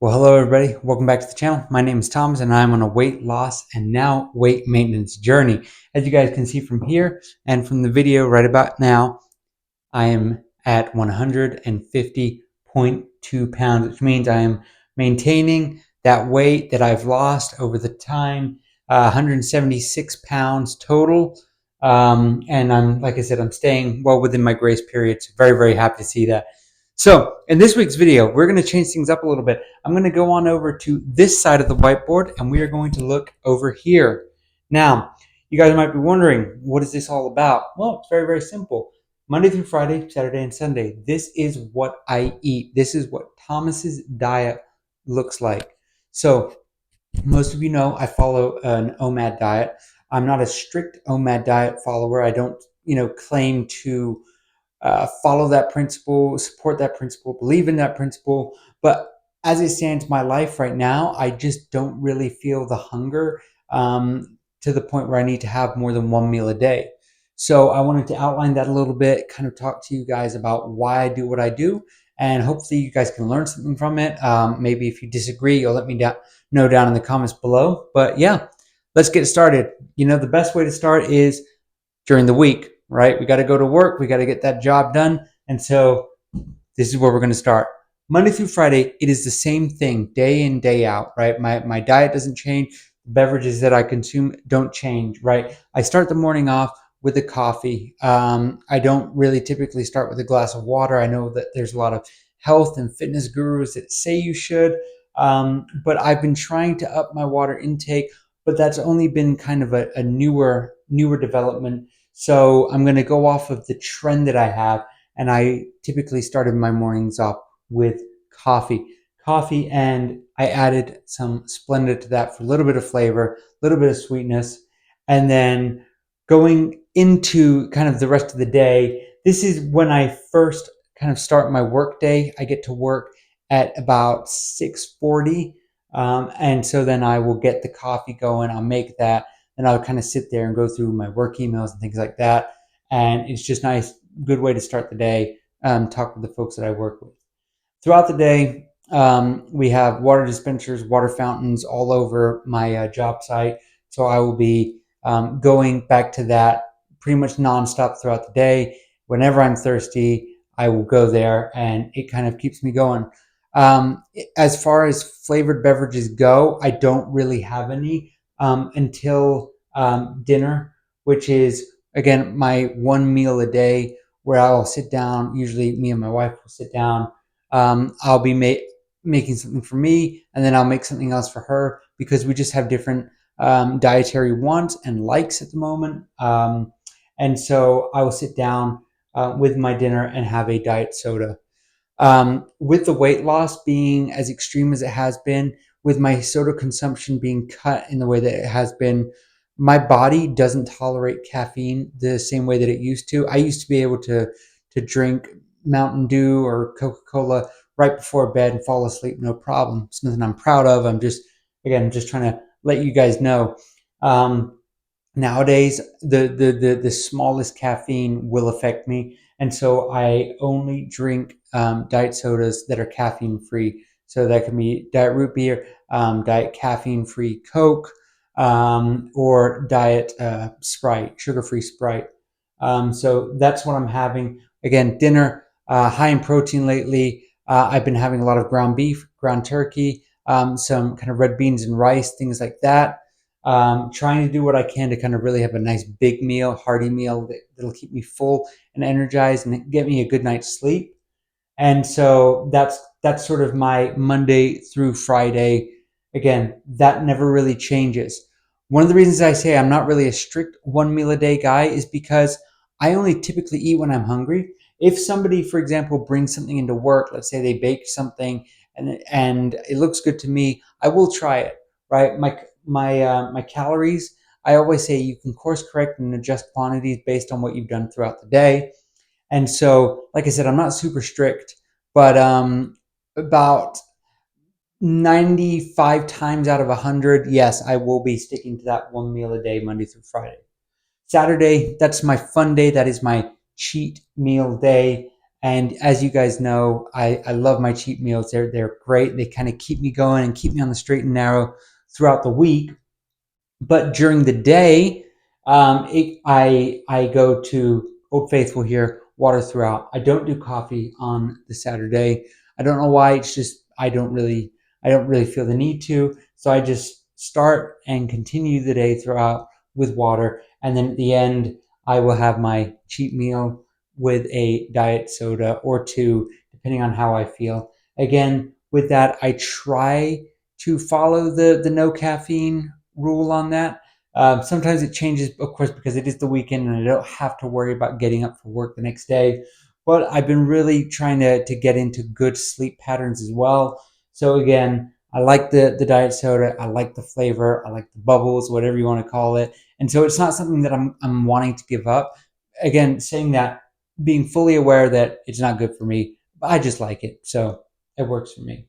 Well, hello everybody. Welcome back to the channel. My name is Thomas and I'm on a weight loss and now weight maintenance journey. As you guys can see from here and from the video right about now, I am at 150.2 pounds, which means I am maintaining that weight that I've lost over the time, 176 pounds total. And like I said, I'm staying well within my grace period. So very, very happy to see that. So in this week's video, we're going to change things up a little bit. I'm going to go on over to this side of the whiteboard and we are going to look over here. Now, you guys might be wondering, what is this all about? Well, it's very, very simple. Monday through Friday, Saturday and Sunday, this is what I eat. This is what Thomas's diet looks like. So most of you know I follow an OMAD diet. I'm not a strict OMAD diet follower. I don't, claim to follow that principle, support that principle, believe in that principle. But as it stands, my life right now, I just don't really feel the hunger to the point where I need to have more than one meal a day. So I wanted to outline that a little bit, kind of talk to you guys about why I do what I do, and hopefully you guys can learn something from it. Maybe if you disagree, you'll let me know down in the comments below. But yeah, let's get started. The best way to start is during the week, right? We got to go to work. We got to get that job done. And so this is where we're going to start. Monday through Friday, it is the same thing day in, day out, right? My diet doesn't change. The beverages that I consume don't change, right? I start the morning off with a coffee. I don't really typically start with a glass of water. I know that there's a lot of health and fitness gurus that say you should, but I've been trying to up my water intake, but that's only been kind of a newer development. So I'm going to go off of the trend that I have. And I typically started my mornings off with coffee. And I added some Splenda to that for a little bit of flavor, a little bit of sweetness. And then going into kind of the rest of the day, this is when I first kind of start my work day. I get to work at about 6:40. And so then I will get the coffee going. I'll make that. And I'll kind of sit there and go through my work emails and things like that. And it's just nice, good way to start the day, talk with the folks that I work with. Throughout the day, we have water dispensers, water fountains all over my job site. So I will be going back to that pretty much nonstop throughout the day. Whenever I'm thirsty, I will go there and it kind of keeps me going. As far as flavored beverages go, I don't really have any until dinner, which is, again, my one meal a day where I'll sit down. Usually me and my wife will sit down. I'll be making something for me, and then I'll make something else for her because we just have different dietary wants and likes at the moment. And so I will sit down with my dinner and have a diet soda. With the weight loss being as extreme as it has been, with my soda consumption being cut in the way that it has been, my body doesn't tolerate caffeine the same way that it used to. I used to be able to drink Mountain Dew or Coca-Cola right before bed and fall asleep, no problem. It's nothing I'm proud of. I'm just trying to let you guys know. Nowadays, the smallest caffeine will affect me, and so I only drink diet sodas that are caffeine free. So that can be diet root beer, diet caffeine free Coke, or diet Sprite, sugar free Sprite. So that's what I'm having. Again, dinner high in protein lately. I've been having a lot of ground beef, ground turkey, some kind of red beans and rice, things like that. Trying to do what I can to kind of really have a nice big meal, hearty meal that'll keep me full and energized and get me a good night's sleep. And so that's sort of my Monday through Friday. Again, that never really changes. One of the reasons I say I'm not really a strict one meal a day guy is because I only typically eat when I'm hungry. If somebody, for example, brings something into work, let's say they bake something and it looks good to me, I will try it, right? My calories, I always say you can course correct and adjust quantities based on what you've done throughout the day. And so, like I said, I'm not super strict, but about 95 times out of 100, yes, I will be sticking to that one meal a day, Monday through Friday. Saturday, that's my fun day. That is my cheat meal day. And as you guys know, I love my cheat meals. They're great. They kind of keep me going and keep me on the straight and narrow throughout the week. But during the day, I go to Old Faithful here, water throughout. I don't do coffee on the Saturday. I don't know why. It's just I don't really feel the need to. So I just start and continue the day throughout with water, and then at the end, I will have my cheat meal with a diet soda or two, depending on how I feel. Again, with that, I try to follow the no caffeine rule on that. Sometimes it changes, of course, because it is the weekend and I don't have to worry about getting up for work the next day. But I've been really trying to get into good sleep patterns as well. So again, I like the diet soda. I like the flavor. I like the bubbles, whatever you want to call it. And so it's not something that I'm wanting to give up. Again, saying that, being fully aware that it's not good for me, but I just like it. So it works for me.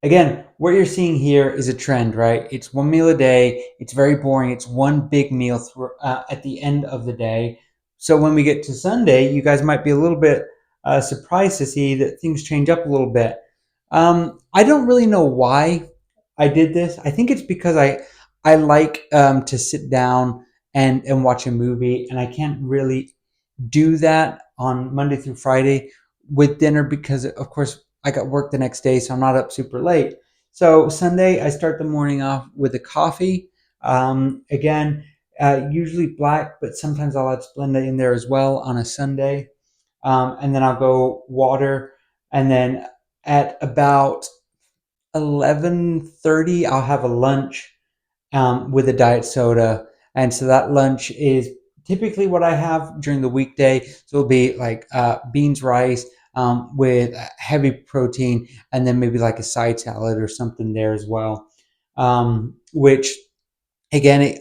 Again, what you're seeing here is a trend, right? It's one meal a day. It's very boring. It's one big meal at the end of the day. So when we get to Sunday, you guys might be a little bit surprised to see that things change up a little bit. I don't really know why I did this. I think it's because I like to sit down and watch a movie, and I can't really do that on Monday through Friday with dinner because, of course, I got work the next day, so I'm not up super late. So Sunday, I start the morning off with a coffee. Again, usually black, but sometimes I'll add Splenda in there as well on a Sunday. And then I'll go water, and then at about 11:30, I'll have a lunch with a diet soda. And so that lunch is typically what I have during the weekday. So it'll be like beans, rice with heavy protein, and then maybe like a side salad or something there as well. Which again,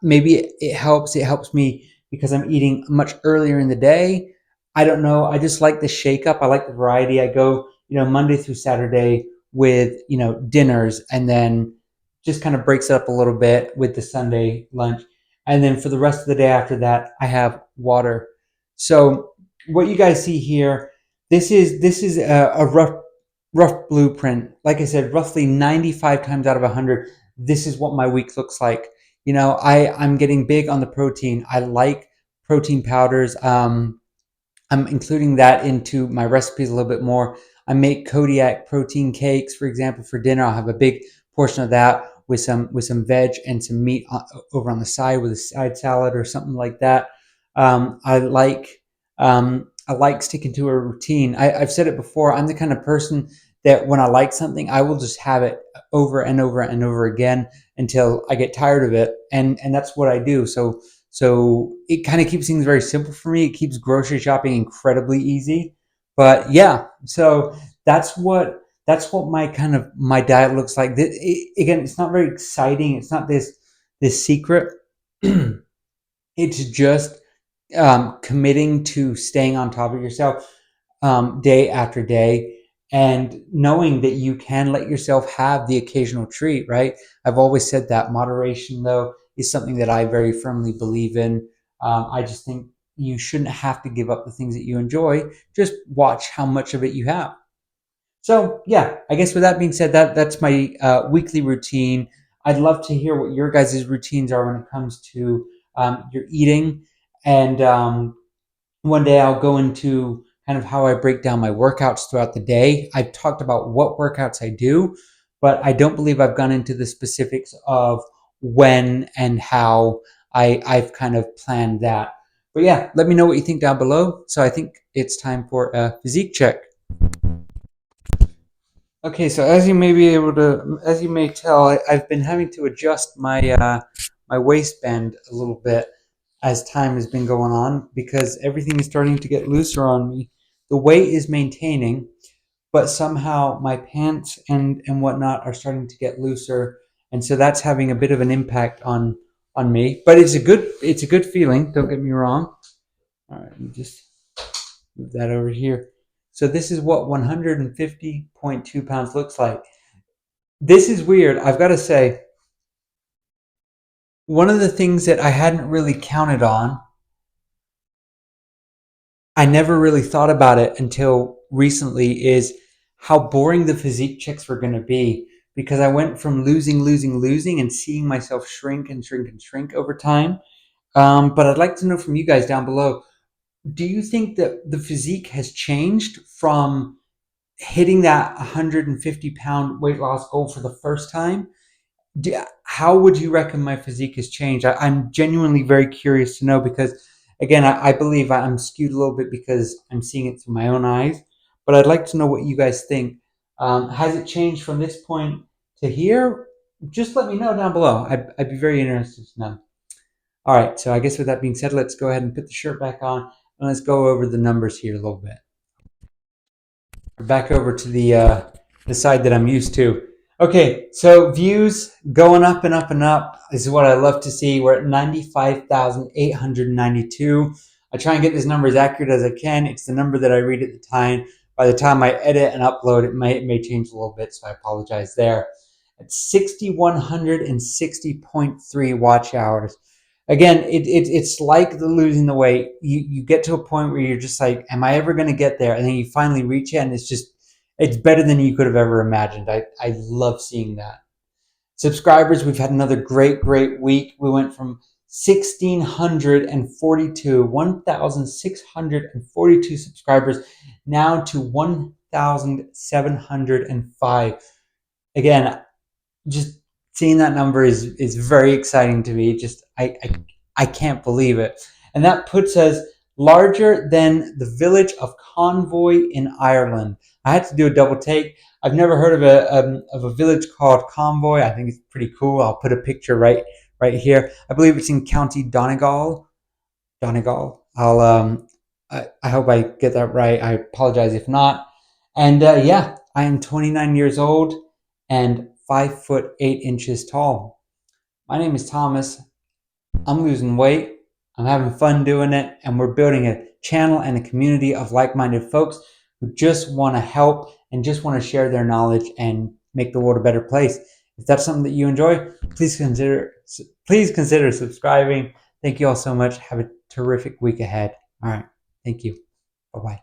maybe it helps. It helps me because I'm eating much earlier in the day. I don't know. I just like the shake up. I like the variety. I go, Monday through Saturday with, dinners, and then just kind of breaks it up a little bit with the Sunday lunch. And then for the rest of the day after that, I have water. So what you guys see here, this is a rough blueprint. Like I said, roughly 95 times out of 100, this is what my week looks like. I'm getting big on the protein. I like protein powders. I'm including that into my recipes a little bit more. I make Kodiak protein cakes, for example, for dinner. I'll have a big portion of that with some veg and some meat over on the side with a side salad or something like that. I like sticking to a routine. I've said it before. I'm the kind of person that when I like something, I will just have it over and over and over again until I get tired of it, and that's what I do. So it kind of keeps things very simple for me. It keeps grocery shopping incredibly easy. But yeah, so that's what my diet looks like. Again, it's not very exciting. It's not this secret. It's just committing to staying on top of yourself day after day, and knowing that you can let yourself have the occasional treat, right? I've always said that moderation, though, is something that I very firmly believe in. I just think you shouldn't have to give up the things that you enjoy. Just watch how much of it you have. So, yeah, I guess with that being said, that's my weekly routine. I'd love to hear what your guys' routines are when it comes to your eating. And one day I'll go into kind of how I break down my workouts throughout the day. I've talked about what workouts I do, but I don't believe I've gone into the specifics of when and how I've kind of planned that. But yeah, let me know what you think down below. So I think it's time for a physique check. Okay, so as you may tell, I've been having to adjust my waistband a little bit as time has been going on because everything is starting to get looser on me. The weight is maintaining, but somehow my pants and whatnot are starting to get looser, and so that's having a bit of an impact on me. But it's a good feeling. Don't get me wrong. All right, let me just move that over here. So this is what 150.2 pounds looks like. This is weird. I've got to say, one of the things that I hadn't really counted on I never really thought about it until recently, is how boring the physique checks were going to be, because I went from losing, and seeing myself shrink and shrink and shrink over time. But I'd like to know from you guys down below, do you think that the physique has changed from hitting that 150-pound weight loss goal for the first time? How would you reckon my physique has changed? I'm genuinely very curious to know, because, again, I believe I'm skewed a little bit because I'm seeing it through my own eyes. But I'd like to know what you guys think. Has it changed from this point to here? Just let me know down below. I'd be very interested to know. All right, so I guess with that being said, let's go ahead and put the shirt back on, and let's go over the numbers here a little bit. Back over to the side that I'm used to. Okay, so views going up and up and up is what I love to see. We're at 95,892. I try and get this number as accurate as I can. It's the number that I read at the time. By the time I edit and upload, it may change a little bit, so I apologize there. At 6,160.3 watch hours. Again, it's like the losing the weight. You get to a point where you're just like, am I ever going to get there? And then you finally reach it, and it's better than you could have ever imagined. I love seeing that. Subscribers, we've had another great week. We went from 1,642 subscribers now to 1,705. Again, just seeing that number is very exciting to me. Just I can't believe it, and that puts us larger than the village of Convoy in Ireland. I had to do a double take. I've never heard of a village called Convoy. I think it's pretty cool. I'll put a picture right here. I believe it's in County Donegal. Donegal. I hope I get that right. I apologize if not. And yeah, I am 29 years old and 5'8" tall. My name is Thomas. I'm losing weight. I'm having fun doing it, and we're building a channel and a community of like-minded folks who just want to help and just want to share their knowledge and make the world a better place. If that's something that you enjoy, please consider subscribing. Thank you all so much. Have a terrific week ahead. All right. Thank you. Bye-bye.